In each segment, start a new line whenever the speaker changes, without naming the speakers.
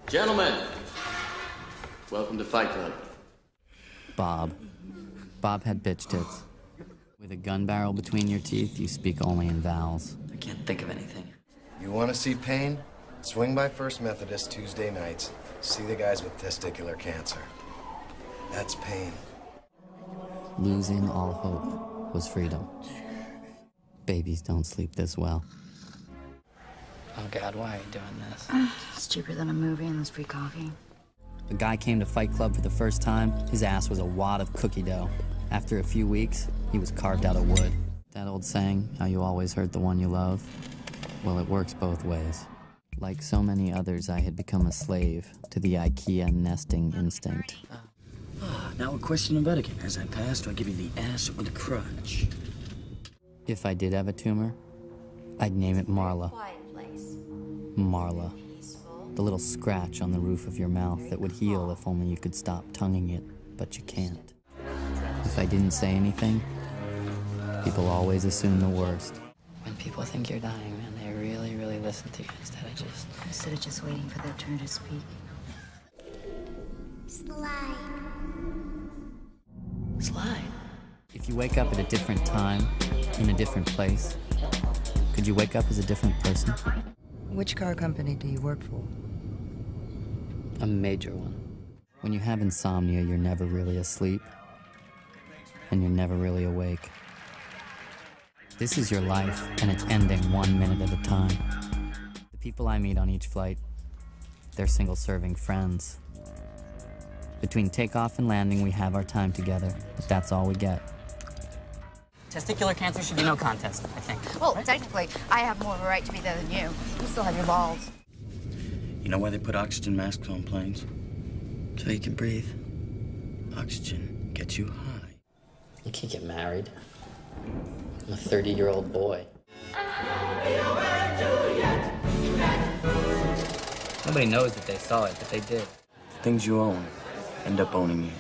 Gentlemen, welcome to Fight Club.
Bob. Bob had bitch tits. With a gun barrel between your teeth, you speak only in vowels.
I can't think of anything.
You want to see pain? Swing by First Methodist Tuesday nights. See the guys with testicular cancer. That's pain.
Losing all hope was freedom. Babies don't sleep this well.
Oh, God, why are you doing this?
It's cheaper than a movie and there's free coffee.
The guy came to Fight Club for the first time. His ass was a wad of cookie dough. After a few weeks, he was carved out of wood. That old saying, how you always hurt the one you love? Well, it works both ways. Like so many others, I had become a slave to the IKEA nesting instinct.
Now a question of etiquette. As I pass, do I give you the ass or the crotch?
If I did have a tumor, I'd name it Marla. Marla. The little scratch on the roof of your mouth that would heal if only you could stop tonguing it, but you can't. If I didn't say anything, people always assume the worst.
When people think you're dying, man, they really, really listen to you
Instead of just waiting for their turn to speak.
Slide.
If you wake up at a different time, in a different place, could you wake up as a different person?
Which car company do you work for?
A major one. When you have insomnia, you're never really asleep, and you're never really awake. This is your life, and it's ending 1 minute at a time. The people I meet on each flight, they're single-serving friends. Between takeoff and landing, we have our time together, but that's all we get.
Testicular cancer should be no contest, I think.
Well, technically, I have more of a right to be there than you. You still have your balls.
You know why they put oxygen masks on planes?
So you can breathe.
Oxygen gets you high.
You can't get married. I'm a 30-year-old boy. Nobody knows that they saw it, but they did.
Things you own end up owning you.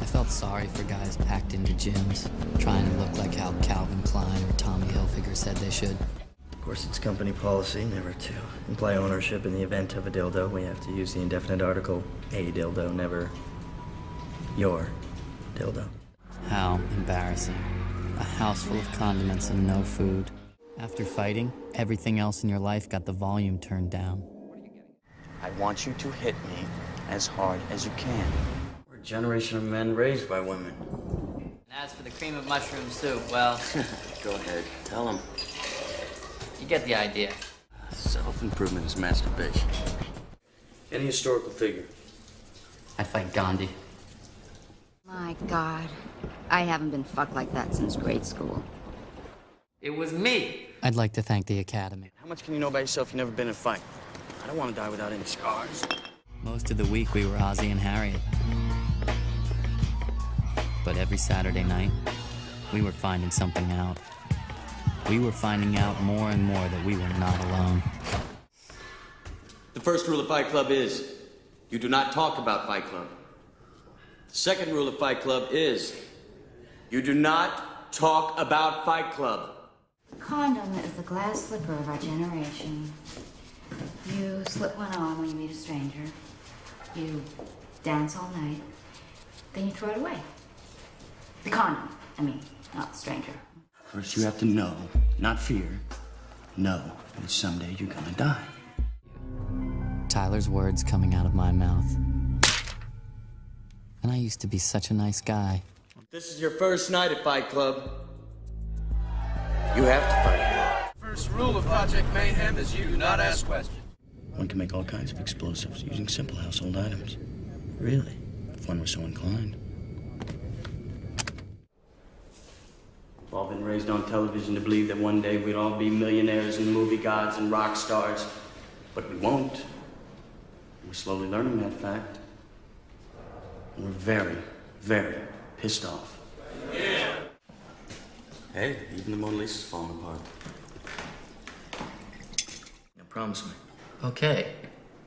I felt sorry for guys packed into gyms, trying to look like how Calvin Klein or Tommy Hilfiger said they should.
Of course, it's company policy never to imply ownership in the event of a dildo. We have to use the indefinite article, a dildo, never your dildo.
How embarrassing. A house full of condiments and no food. After fighting, everything else in your life got the volume turned down.
I want you to hit me as hard as you can. We're a generation of men raised by women.
And as for the cream of mushroom soup, well...
Go ahead, tell them.
You get the idea.
Self-improvement is masturbation. Any historical figure.
I'd fight Gandhi.
My God. I haven't been fucked like that since grade school.
It was me.
I'd like to thank the Academy.
How much can you know about yourself you've never been in a fight? I don't want to die without any scars.
Most of the week we were Ozzie and Harriet. But every Saturday night, we were finding something out. We were finding out more and more that we were not alone.
The first rule of Fight Club is, you do not talk about Fight Club. The second rule of Fight Club is, you do not talk about Fight Club.
Condom is the glass slipper of our generation. You slip one on when you meet a stranger. You dance all night. Then you throw it away. The condom, I mean, not the stranger.
First, you have to know, not fear. Know that someday you're gonna die.
Tyler's words coming out of my mouth. And I used to be such a nice guy.
This is your first night at Fight Club. You have to fight.
First rule of Project Mayhem is you do not ask questions.
One can make all kinds of explosives using simple household items.
Really?
If one were so inclined. We've all been raised on television to believe that one day we'd all be millionaires and movie gods and rock stars. But we won't. We're slowly learning that fact. And we're very, very pissed off.
Yeah.
Hey, even the Mona Lisa's falling apart.
Now promise me.
Okay.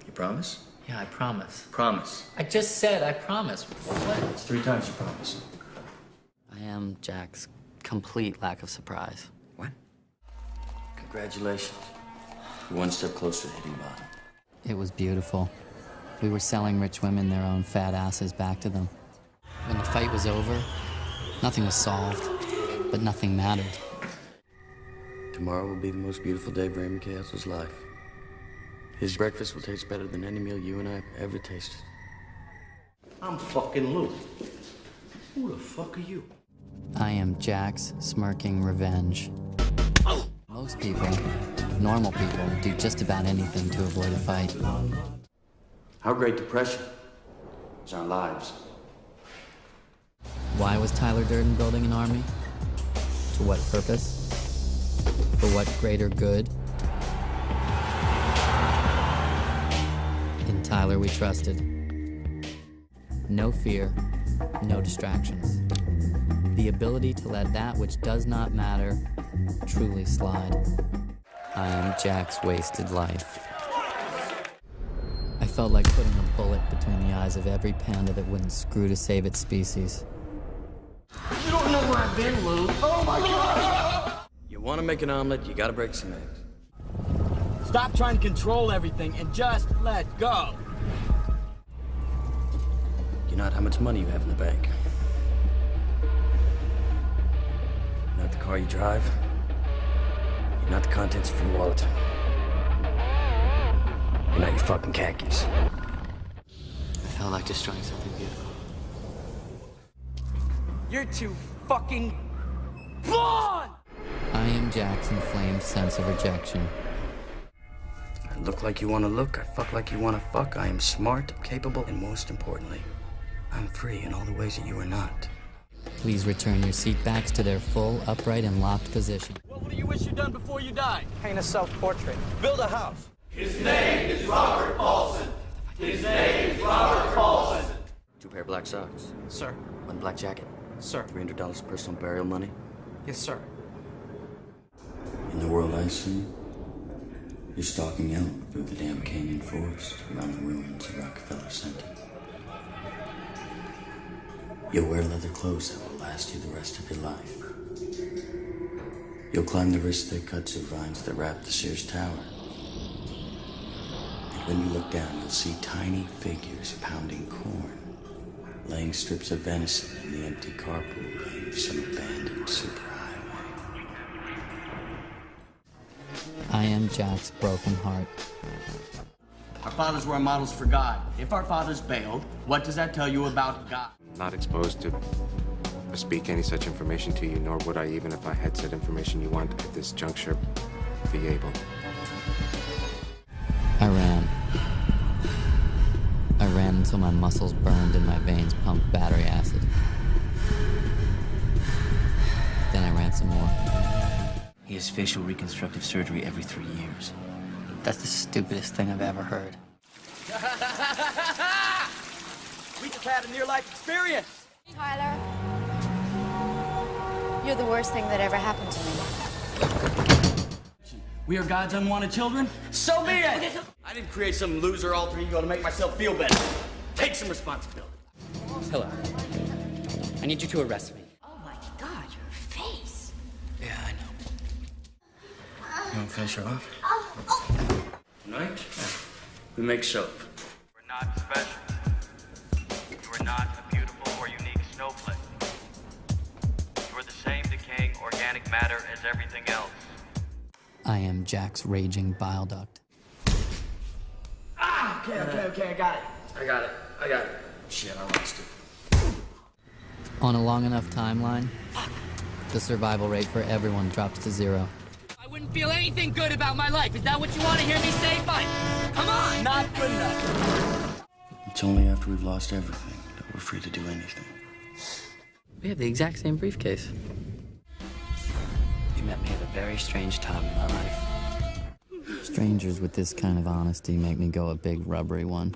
You promise?
Yeah, I promise.
Promise.
I just said I promise. What?
It's 3 times you promise.
I am Jack's complete lack of surprise.
What?
Congratulations. You're one step closer to hitting bottom.
It was beautiful. We were selling rich women their own fat asses back to them. When the fight was over, nothing was solved, but nothing mattered.
Tomorrow will be the most beautiful day of Raymond Castle's life. His breakfast will taste better than any meal you and I have ever tasted. I'm fucking Lou. Who the fuck are you?
I am Jack's smirking revenge. Most people, normal people, do just about anything to avoid a fight.
Our Great Depression is our lives.
Why was Tyler Durden building an army? To what purpose? For what greater good? In Tyler we trusted. No fear, no distractions. The ability to let that which does not matter truly slide. I am Jack's wasted life. I felt like putting a bullet between the eyes of every panda that wouldn't screw to save its species.
You don't know where I've been, Lou. Oh my God! You want to make an omelet, you gotta break some eggs.
Stop trying to control everything and just let go.
You're not how much money you have in the bank. You're not the car you drive. You're not the contents of your wallet. You're not your fucking khakis.
I felt like destroying something beautiful.
You're too fucking blonde!
I am Jack's inflamed sense of rejection.
I look like you want to look. I fuck like you want to fuck. I am smart, capable, and most importantly, I'm free in all the ways that you are not.
Please return your seat backs to their full, upright, and locked position.
What do you wish you'd done before you died? Paint a self-portrait. Build a house.
His name is Robert Paulson. His name is Robert Paulson.
2 pair of black socks.
Sir.
1 black jacket.
Sir.
$300 personal burial money.
Yes, sir.
In the world I see, you're stalking out through the damn canyon forest around the ruins of Rockefeller Center. You'll wear leather clothes that will last you the rest of your life. You'll climb the wrist-thick kudzu vines that wrap the Sears Tower. And when you look down, you'll see tiny figures pounding corn, laying strips of venison in the empty carpool lane of some abandoned superhighway.
I am Jack's broken heart.
Our fathers were our models for God. If our fathers bailed, what does that tell you about God?
Not exposed to speak any such information to you, nor would I, even if I had said information you want at this juncture, be able.
I ran. I ran until my muscles burned and my veins pumped battery acid. Then I ran some more.
He has facial reconstructive surgery every 3 years.
That's the stupidest thing I've ever heard.
We just had a near-life experience.
Tyler, you're the worst thing that ever happened to me.
We are God's unwanted children? So be it! I didn't create some loser alter ego to make myself feel better. Take some responsibility.
Hello. I need you to arrest me.
Oh my God, your face.
Yeah, I know. You want to finish her off? Tonight, we make soap.
You are not special. You are not a beautiful or unique snowflake. You are the same decaying organic matter as everything else.
I am Jack's raging bile duct.
Okay, I got it.
I got it. Shit, I lost it.
On a long enough timeline, the survival rate for everyone drops to 0.
I wouldn't feel anything good about my life. Is that what you want to hear me say? Fine. Come on. Not good enough.
It's only after we've lost everything that we're free to do anything.
We have the exact same briefcase.
You met me at a very strange time in my life.
Strangers with this kind of honesty make me go a big rubbery one.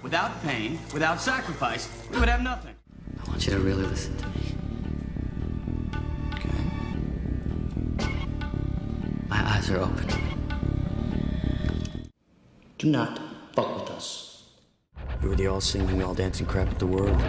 Without pain, without sacrifice, we would have nothing.
I want you to really listen to me.
Okay.
My eyes are open.
Do not fuck with us. You were the all-singing, all-dancing crap of the world.